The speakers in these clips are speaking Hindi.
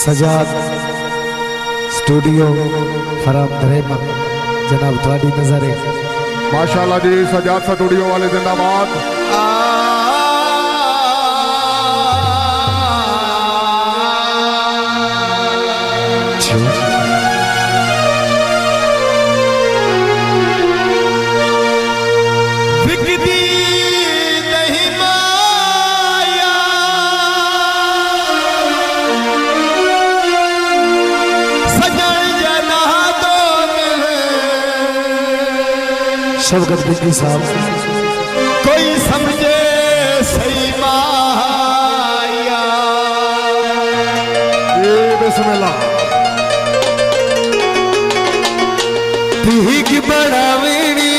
सजाद स्टूडियो फराम दरेमा जनाब थोड़ी नजर है माशाल्लाह जी। सजाद स्टूडियो वाले जिंदाबाद। शवकत बिजली साहब कोई समझे सही माया ये बिस्मिल्लाह। भीग बढ़ावनी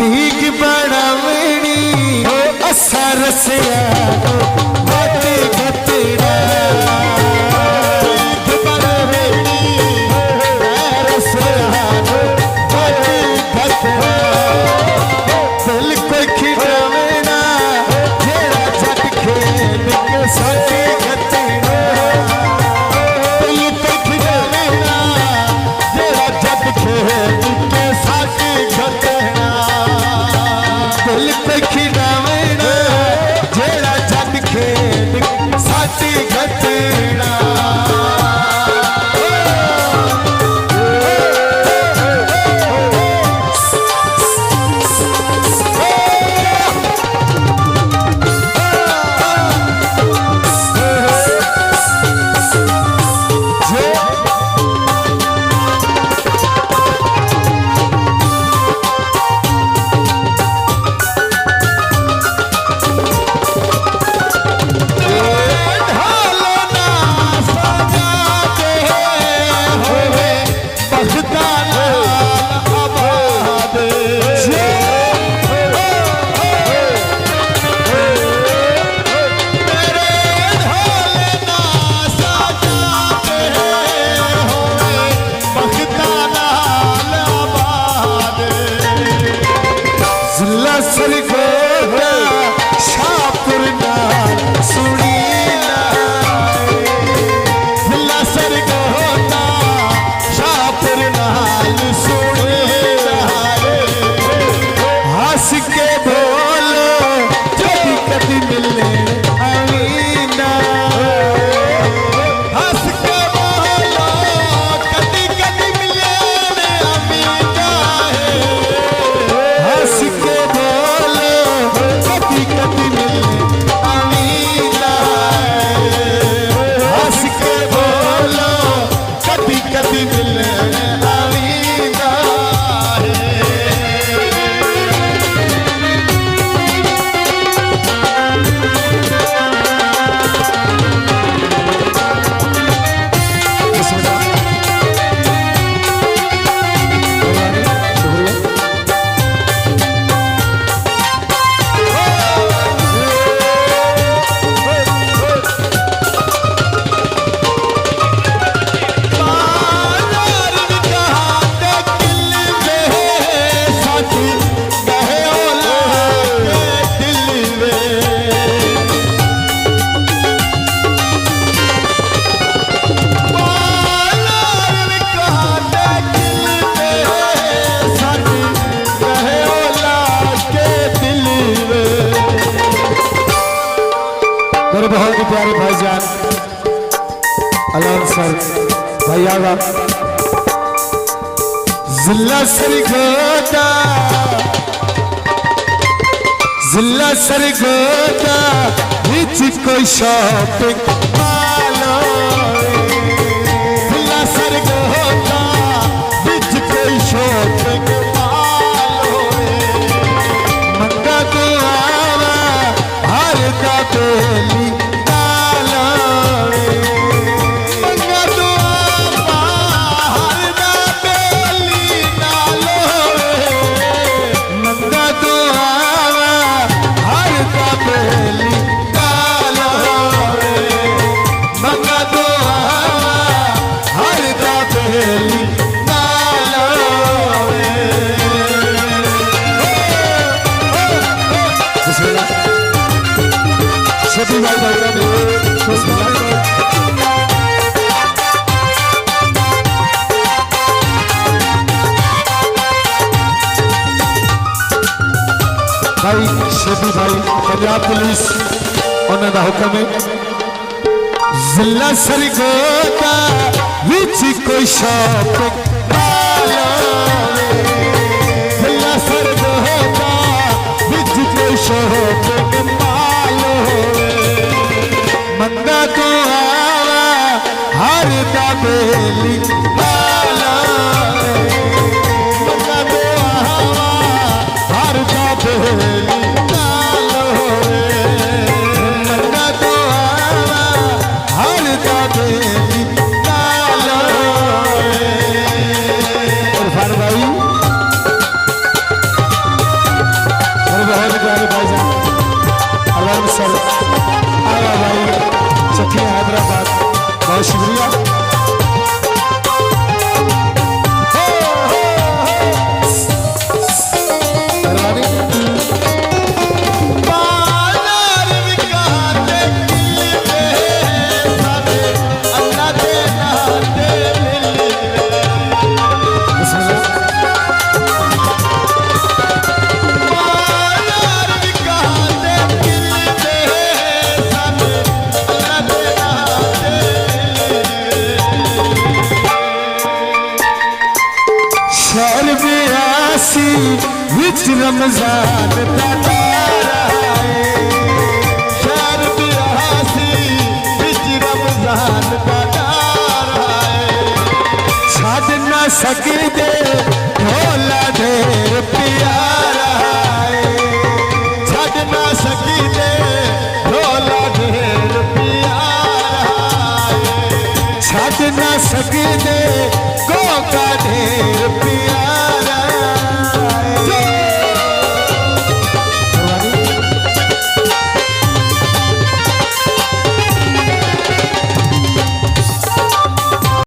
भीग बढ़ावनी असर से बाते घटना मेरे बहुत ही प्यारे भाईजान अलान सर भाई आगा जिला सरगोदा बिच कोई शॉपिंग मालो जिला सरगोदा बिच कोई शॉपिंग मालो मंगा तो आवा हर का बेली शफी भाई भाई शेबी भाई पंजाब पुलिस उन्होंने का हुक्म है जिला सरगोदा विच कोई शौक पालो जिला सरगोदा विच कोई शौक पालो मंगा तो आवा हर दा बेली पालो मंगा तो आवा हर दा बेली पालो मंगा तो आवा हर दा बेली पालो इरफान भाई मेरे बहुत प्यारे भाईजान अलार्म सर आया भाई चकिया हैदराबाद बहुत शुक्रिया शहर में आसी विच रमजान का तारा है शहर में आसी विच रमजान का तारा है छाड़ ना सकते ढोला ढेर प्यारा है छाड़ ना सकते ढोला ढेर प्यारा है छाड़ ना सकते को का ढेर प्यारा